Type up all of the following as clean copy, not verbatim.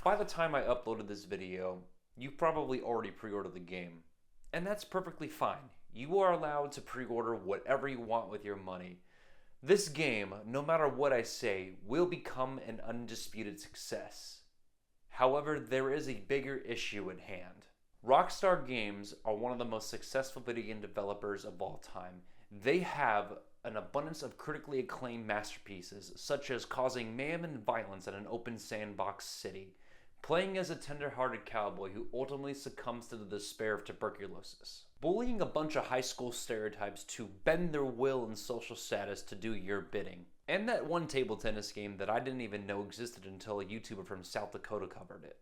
By the time I uploaded this video, you probably already pre-ordered the game. And that's perfectly fine. You are allowed to pre-order whatever you want with your money. This game, no matter what I say, will become an undisputed success. However, there is a bigger issue at hand. Rockstar Games are one of the most successful video game developers of all time. They have an abundance of critically acclaimed masterpieces, such as causing mayhem and violence in an open sandbox city, playing as a tender-hearted cowboy who ultimately succumbs to the despair of tuberculosis, bullying a bunch of high school stereotypes to bend their will and social status to do your bidding, and that one table tennis game that I didn't even know existed until a YouTuber from South Dakota covered it.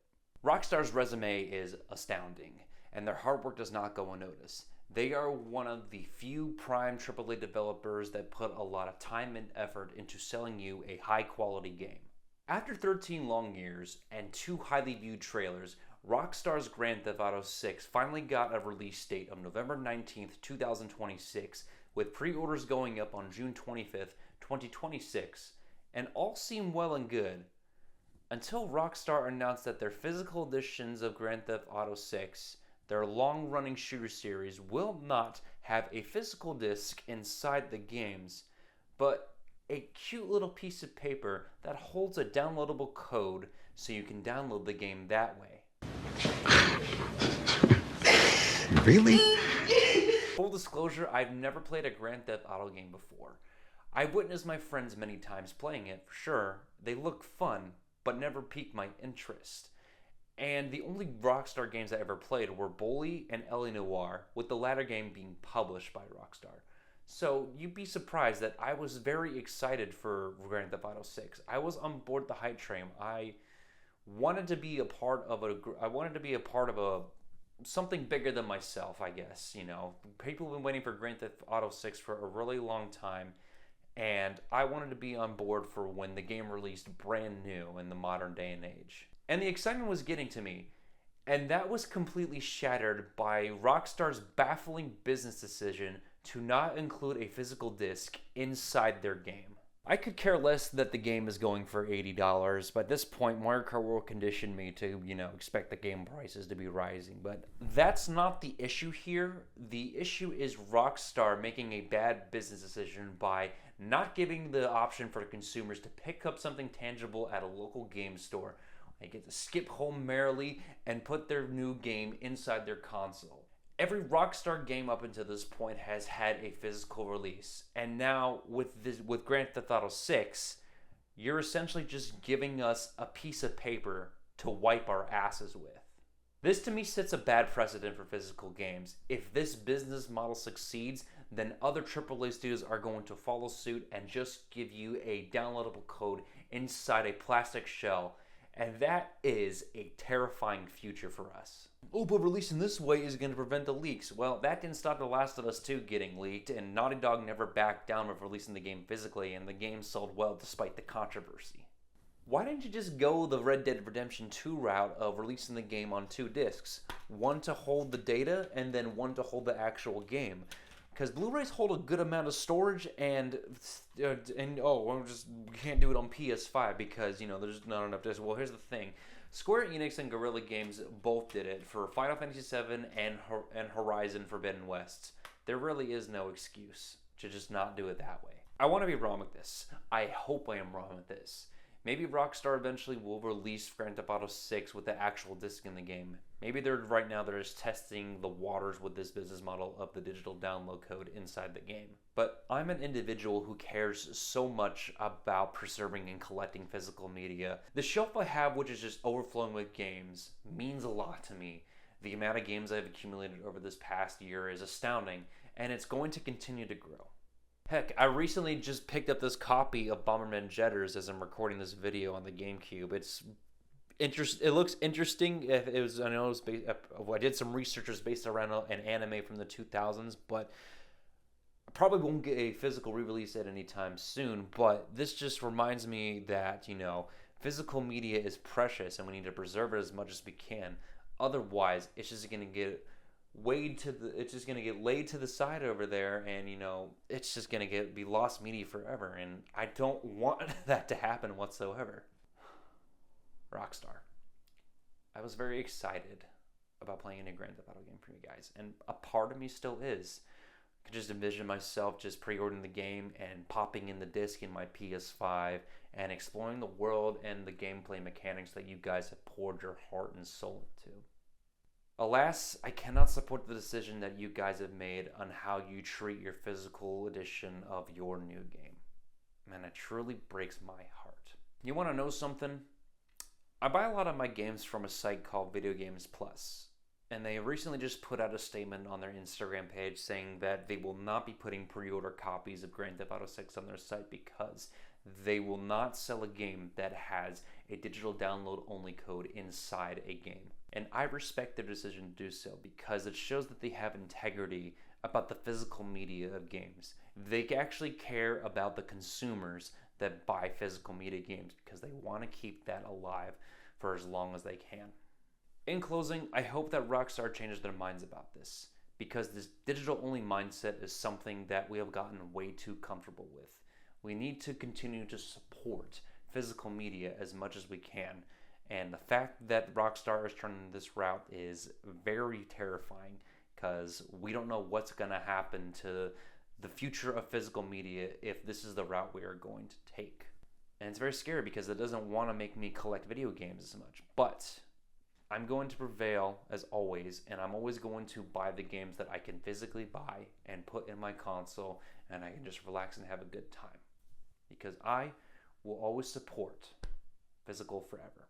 Rockstar's resume is astounding, and their hard work does not go unnoticed. They are one of the few prime AAA developers that put a lot of time and effort into selling you a high-quality game. After 13 long years and 2 highly viewed trailers, Rockstar's Grand Theft Auto 6 finally got a release date of November 19th, 2026, with pre-orders going up on June 25th, 2026, and all seemed well and good, until Rockstar announced that their physical editions of Grand Theft Auto 6, their long-running shooter series, will not have a physical disc inside the games, but a cute little piece of paper that holds a downloadable code so you can download the game that way. Really? Full disclosure, I've never played a Grand Theft Auto game before. I've witnessed my friends many times playing it, for sure. They look fun, but never piqued my interest. And the only Rockstar games I ever played were Bully and L.A. Noire, with the latter game being published by Rockstar. So you'd be surprised that I was very excited for Grand Theft Auto 6. I was on board the hype train. I wanted to be a part of something bigger than myself, I guess. You know, people have been waiting for Grand Theft Auto 6 for a really long time, and I wanted to be on board for when the game released brand new in the modern day and age. And the excitement was getting to me, and that was completely shattered by Rockstar's baffling business decision to not include a physical disc inside their game. I could care less that the game is going for $80. By this point, Mario Kart World conditioned me to, expect the game prices to be rising. But that's not the issue here. The issue is Rockstar making a bad business decision by not giving the option for consumers to pick up something tangible at a local game store. They get to skip home merrily and put their new game inside their console. Every Rockstar game up until this point has had a physical release, and now with Grand Theft Auto 6, you're essentially just giving us a piece of paper to wipe our asses with. This to me sets a bad precedent for physical games. If this business model succeeds, then other AAA studios are going to follow suit and just give you a downloadable code inside a plastic shell, and that is a terrifying future for us. Oh, but releasing this way is going to prevent the leaks. Well, that didn't stop The Last of Us 2 getting leaked, and Naughty Dog never backed down with releasing the game physically, and the game sold well despite the controversy. Why didn't you just go the Red Dead Redemption 2 route of releasing the game on 2 discs? One to hold the data, and then one to hold the actual game. Because Blu-rays hold a good amount of storage, and we can't do it on PS5 because, there's not enough discs. Well, here's the thing. Square Enix and Guerrilla Games both did it for Final Fantasy VII and Horizon Forbidden West. There really is no excuse to just not do it that way. I want to be wrong with this. I hope I am wrong with this. Maybe Rockstar eventually will release Grand Theft Auto 6 with the actual disc in the game. Maybe right now they're just testing the waters with this business model of the digital download code inside the game. But I'm an individual who cares so much about preserving and collecting physical media. The shelf I have, which is just overflowing with games, means a lot to me. The amount of games I've accumulated over this past year is astounding, and it's going to continue to grow. Heck, I recently just picked up this copy of Bomberman Jetters as I'm recording this video on the GameCube. It looks interesting. I did some research based around an anime from the 2000s, but I probably won't get a physical re-release at any time soon. But this just reminds me that, physical media is precious and we need to preserve it as much as we can. Otherwise, it's just going to get laid to the side over there, and it's just gonna be lost media forever, and I don't want that to happen whatsoever. Rockstar, I was very excited about playing a new Grand Theft Auto game for you guys, and a part of me still is. I could just envision myself just pre-ordering the game and popping in the disc in my PS5 and exploring the world and the gameplay mechanics that you guys have poured your heart and soul into. Alas, I cannot support the decision that you guys have made on how you treat your physical edition of your new game. Man, it truly breaks my heart. You want to know something? I buy a lot of my games from a site called Video Games Plus, and they recently just put out a statement on their Instagram page saying that they will not be putting pre-order copies of Grand Theft Auto 6 on their site because they will not sell a game that has a digital download only code inside a game. And I respect their decision to do so because it shows that they have integrity about the physical media of games. They actually care about the consumers that buy physical media games because they want to keep that alive for as long as they can. In closing, I hope that Rockstar changes their minds about this because this digital only mindset is something that we have gotten way too comfortable with. We need to continue to support physical media as much as we can, and the fact that Rockstar is turning this route is very terrifying because we don't know what's going to happen to the future of physical media if this is the route we are going to take. And it's very scary because it doesn't want to make me collect video games as much. But I'm going to prevail as always, and I'm always going to buy the games that I can physically buy and put in my console, and I can just relax and have a good time. Because I will always support physical forever.